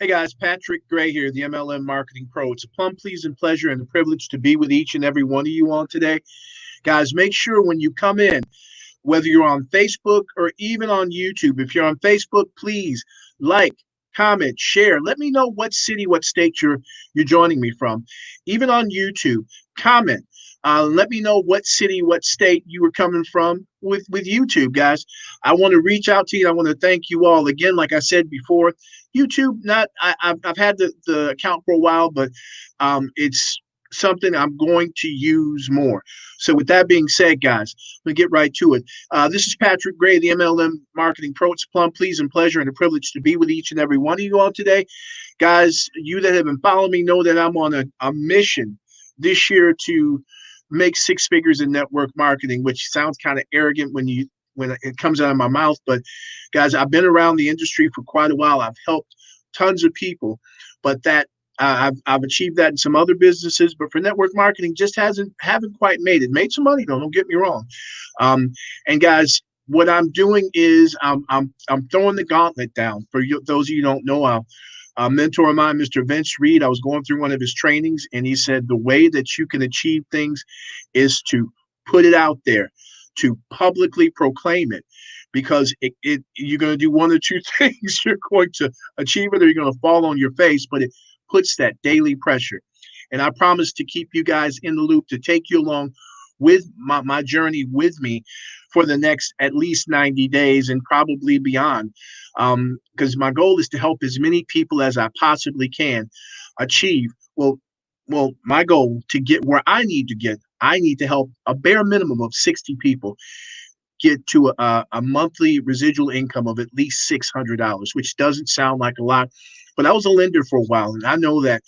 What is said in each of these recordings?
Hey guys, Patrick Gray here, the MLM Marketing Pro. It's a plum pleasing pleasure and a privilege to be with each and every one of you on today. Guys, make sure when you come in, whether you're on Facebook or even on YouTube, if you're on Facebook, please like, comment, share. Let me know what city, what state you're joining me from. Even on YouTube, comment. Let me know what city, what state you were coming from with YouTube, guys. I want to reach out to you. I want to thank you all again. Like I said before, YouTube. Not I've had the account for a while, but it's something I'm going to use more. So with that being said, guys, let me get right to it. This is Patrick Gray, the MLM Marketing Pro. It's a plum, pleasing pleasure and a privilege to be with each and every one of you all today. Guys, you that have been following me know that I'm on a mission this year to make six figures in network marketing, which sounds kind of arrogant when it comes out of my mouth. But guys, I've been around the industry for quite a while. I've helped tons of people, but I've achieved that in some other businesses, but for network marketing, just haven't quite made it. Made some money though. Don't get me wrong. And guys, what I'm doing is I'm throwing the gauntlet down for you. Those of you who don't know, a mentor of mine, Mr. Vince Reed, I was going through one of his trainings, and he said the way that you can achieve things is to put it out there, to publicly proclaim it, because you're going to do one or two things. You're going to achieve it or you're going to fall on your face, but it puts that daily pressure. And I promise to keep you guys in the loop, to take you along with my journey with me for the next at least 90 days and probably beyond. Because my goal is to help as many people as I possibly can achieve. Well, my goal to get where I need to help a bare minimum of 60 people get to a monthly residual income of at least $600, which doesn't sound like a lot, but I was a lender for a while, and I know that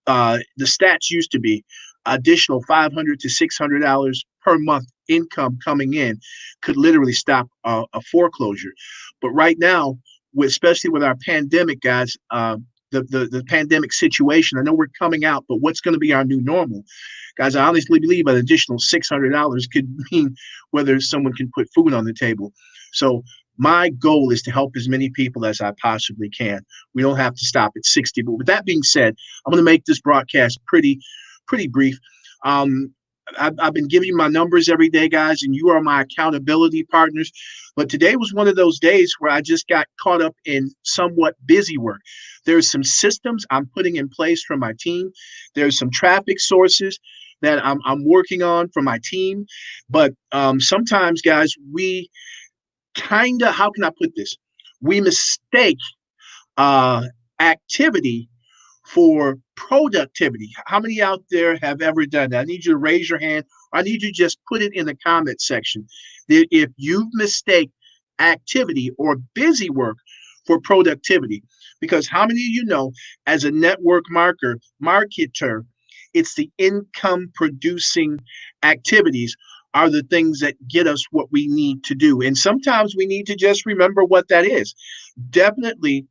the stats used to be additional $500 to $600 per month income coming in could literally stop a foreclosure. But right now, especially with our pandemic, guys, the pandemic situation, I know we're coming out, but what's going to be our new normal? Guys, I honestly believe an additional $600 could mean whether someone can put food on the table. So my goal is to help as many people as I possibly can. We don't have to stop at 60. But with that being said, I'm going to make this broadcast pretty brief. I've been giving you my numbers every day, guys, and you are my accountability partners. But today was one of those days where I just got caught up in somewhat busy work. There's some systems I'm putting in place for my team. There's some traffic sources that I'm working on for my team. But sometimes, guys, we kind of, how can I put this? We mistake uh, activity for productivity. How many out there have ever done that? I need you to raise your hand. I need you to just put it in the comment section that if you mistake activity or busy work for productivity. Because how many of you know, as a network marketer, it's the income producing activities are the things that get us what we need to do. And sometimes we need to just remember what that is. Definitely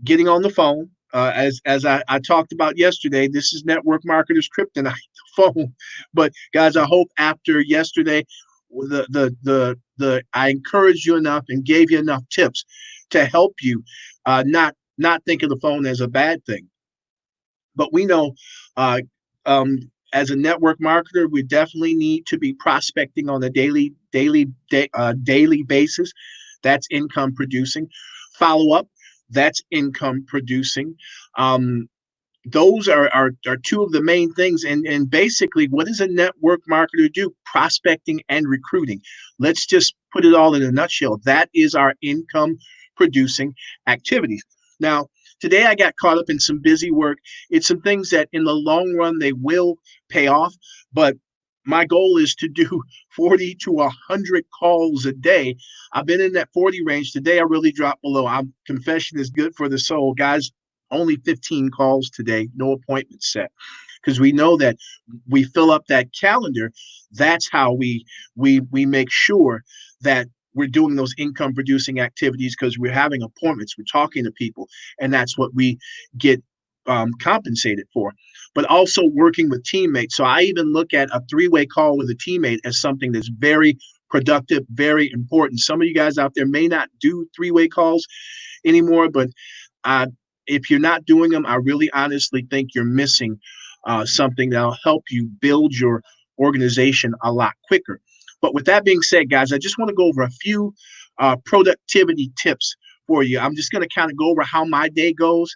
getting on the phone. As I talked about yesterday, this is network marketers kryptonite, the phone. But guys, I hope after yesterday, the I encouraged you enough and gave you enough tips to help you not think of the phone as a bad thing. But we know uh, um, as a network marketer, we definitely need to be prospecting on a daily basis. That's income producing. Follow up. That's income producing. Um, those are two of the main things. And basically, what does a network marketer do? Prospecting and recruiting. Let's just put it all in a nutshell. That is our income producing activities. Now, today I got caught up in some busy work. It's some things that in the long run they will pay off, but my goal is to do 40 to 100 calls a day. I've been in that 40 range. Today I really dropped below. I'm confession is good for the soul, guys. Only 15 calls today, no appointments set, because we know that we fill up that calendar. That's how we make sure that we're doing those income producing activities, because we're having appointments, we're talking to people, and that's what we get compensated for. But also working with teammates. So I even look at a three-way call with a teammate as something that's very productive, very important. Some of you guys out there may not do three-way calls anymore, but if you're not doing them, I really honestly think you're missing something that'll help you build your organization a lot quicker. But with that being said, guys, I just want to go over a few productivity tips for you. I'm just going to kind of go over how my day goes.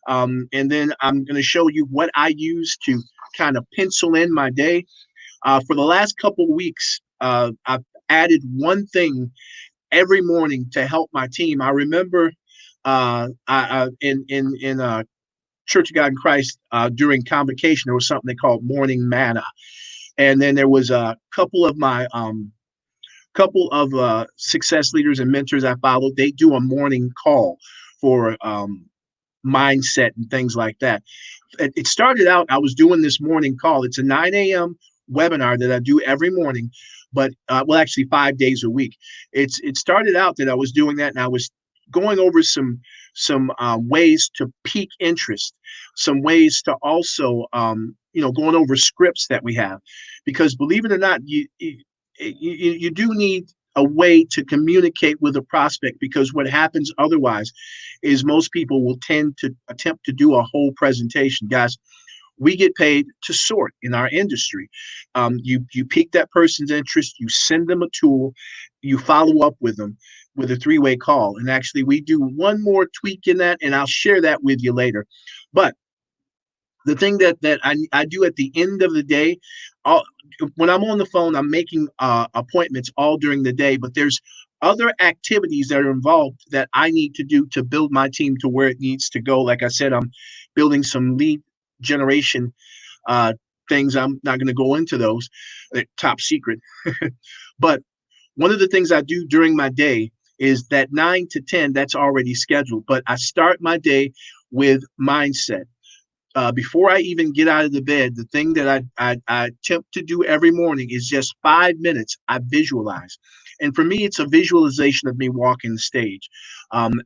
And then I'm going to show you what I use to kind of pencil in my day. For the last couple of weeks, I've added one thing every morning to help my team. I remember in Church of God in Christ during convocation, there was something they called morning manna, and then there was a couple of success leaders and mentors I followed. They do a morning call for mindset and things like that. It started out, I was doing this morning call. It's a 9 a.m. webinar that I do every morning, but well, actually 5 days a week. It started out that I was doing that, and I was going over some ways to pique interest, some ways to also going over scripts that we have, because believe it or not, you do need a way to communicate with a prospect, because what happens otherwise is most people will tend to attempt to do a whole presentation. Guys, we get paid to sort in our industry. You pique that person's interest, you send them a tool, you follow up with them with a three-way call. And actually, we do one more tweak in that, and I'll share that with you later. But the thing that I do at the end of the day, when I'm on the phone, I'm making appointments all during the day, but there's other activities that are involved that I need to do to build my team to where it needs to go. Like I said, I'm building some lead generation things. I'm not going to go into those. They're top secret. But one of the things I do during my day is that 9 to 10, that's already scheduled. But I start my day with mindset. Before I even get out of the bed, the thing that I attempt to do every morning is just 5 minutes. I visualize. And for me, it's a visualization of me walking the stage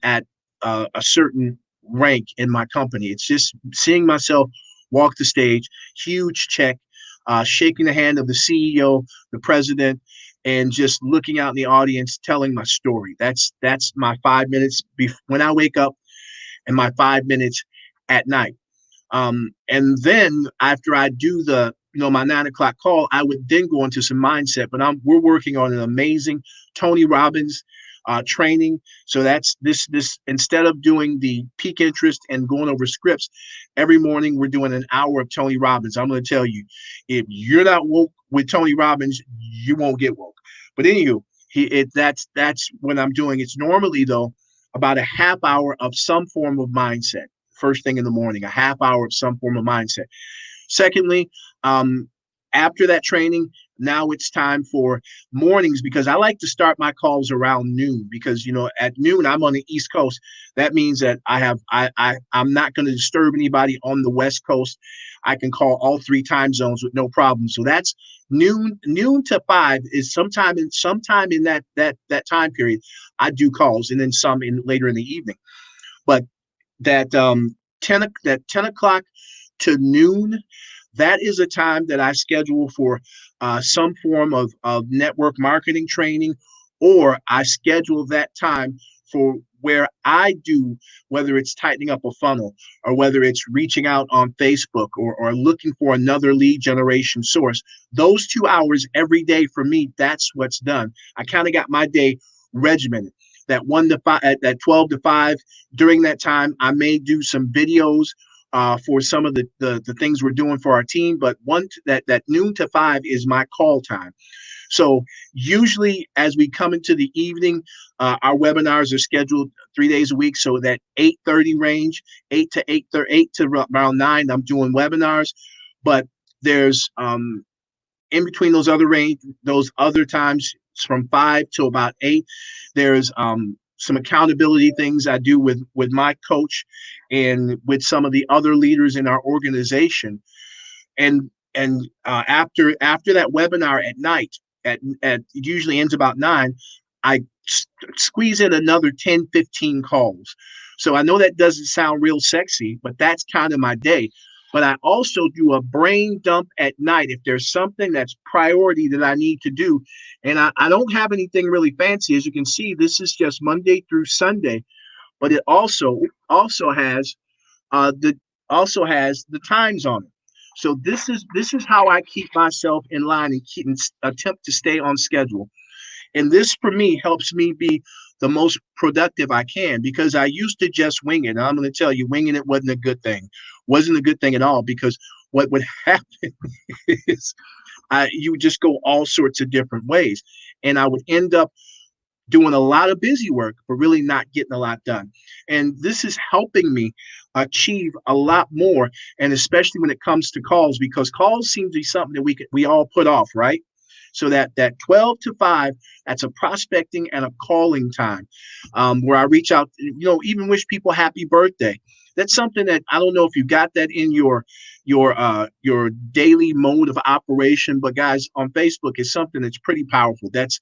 at a certain rank in my company. It's just seeing myself walk the stage, huge check, shaking the hand of the CEO, the president, and just looking out in the audience, telling my story. That's my 5 minutes when I wake up, and my 5 minutes at night. And then after I do my 9 o'clock call, I would then go into some mindset. But we're working on an amazing Tony Robbins training. So that's this instead of doing the peak interest and going over scripts every morning, we're doing an hour of Tony Robbins. I'm going to tell you, if you're not woke with Tony Robbins, you won't get woke. But anywho, that's what I'm doing. It's normally though about a half hour of some form of mindset. First thing in the morning, a half hour of some form of mindset. Secondly, after that training, now it's time for mornings, because I like to start my calls around noon, because at noon I'm on the East Coast. That means that I'm not going to disturb anybody on the West Coast. I can call all three time zones with no problem. So that's noon to 5 is sometime in that time period. I do calls, and then some later in the evening. But that 10 o'clock to noon, that is a time that I schedule for some form of network marketing training, or I schedule that time for where I do, whether it's tightening up a funnel, or whether it's reaching out on Facebook, or looking for another lead generation source. Those 2 hours every day for me, that's what's done. I kind of got my day regimented. That 1 to 5, that 12 to 5, during that time, I may do some videos for some of the things we're doing for our team. But that noon to 5 is my call time. So usually as we come into the evening, our webinars are scheduled 3 days a week. So that 8:30 range, 8 to 8 to around 9, I'm doing webinars. But there's in between those other times, from 5 to about 8, there's some accountability things I do with my coach and with some of the other leaders in our organization. And after that webinar at night, at it usually ends about 9, I squeeze in another 10-15 calls. So I know that doesn't sound real sexy, but that's kind of my day. But I also do a brain dump at night if there's something that's priority that I need to do. And I don't have anything really fancy. As you can see, this is just Monday through Sunday, but it also has that also has the times on it. So this is how I keep myself in line and attempt to stay on schedule. And this for me helps me be the most productive I can, because I used to just wing it. And I'm going to tell you, winging it wasn't a good thing. Wasn't a good thing at all, because what would happen is you would just go all sorts of different ways. And I would end up doing a lot of busy work, but really not getting a lot done. And this is helping me achieve a lot more. And especially when it comes to calls, because calls seem to be something that we all put off, right? So that 12 to 5, that's a prospecting and a calling time, where I reach out, even wish people happy birthday. That's something that I don't know if you got that in your daily mode of operation, but guys, on Facebook is something that's pretty powerful. That's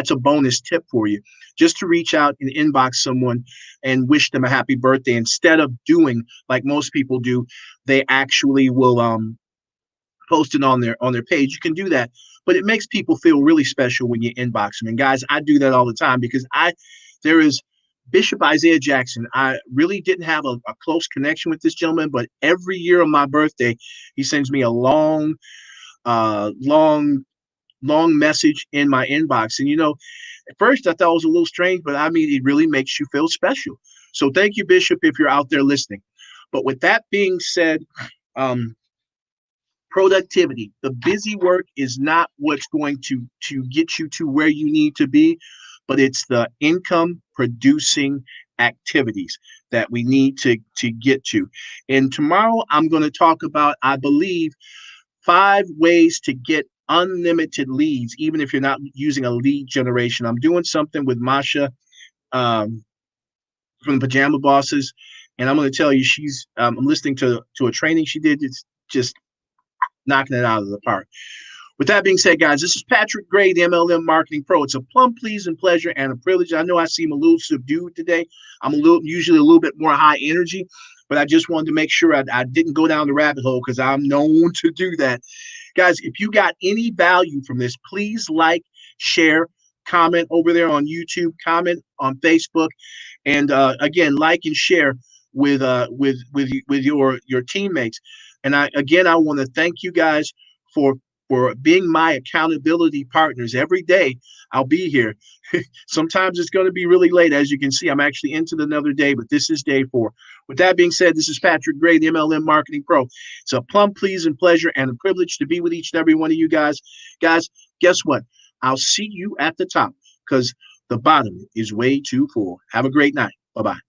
a bonus tip for you, just to reach out and inbox someone and wish them a happy birthday, instead of doing like most people do. They actually will post it on their page. You can do that, but it makes people feel really special when you inbox them. And guys, I do that all the time, because there is Bishop Isaiah Jackson. I really didn't have a close connection with this gentleman, but every year on my birthday, he sends me a long, long message in my inbox. And at first I thought it was a little strange, but I mean, it really makes you feel special. So thank you, Bishop, if you're out there listening. But with that being said, um, productivity, the busy work is not what's going to get you to where you need to be, but it's the income producing activities that we need to get to. And tomorrow I'm going to talk about, I believe, 5 ways to get unlimited leads, even if you're not using a lead generation. I'm doing something with Masha, um, from the Pajama Bosses, and I'm going to tell you, I'm listening to a training she did. It's just knocking it out of the park. With that being said, guys, this is Patrick Gray, the MLM Marketing Pro. It's a plum pleasing pleasure and a privilege. I know I seem a little subdued today. I'm usually a little bit more high energy, but I just wanted to make sure I didn't go down the rabbit hole, because I'm known to do that. Guys, if you got any value from this, please like, share, comment over there on YouTube, comment on Facebook, and again, like and share with your teammates. And I want to thank you guys for being my accountability partners. Every day I'll be here. Sometimes it's going to be really late. As you can see, I'm actually into another day, but this is day 4. With that being said, this is Patrick Gray, the MLM Marketing Pro. It's a plum pleasing pleasure and a privilege to be with each and every one of you guys. Guys, guess what? I'll see you at the top, because the bottom is way too full. Have a great night. Bye-bye.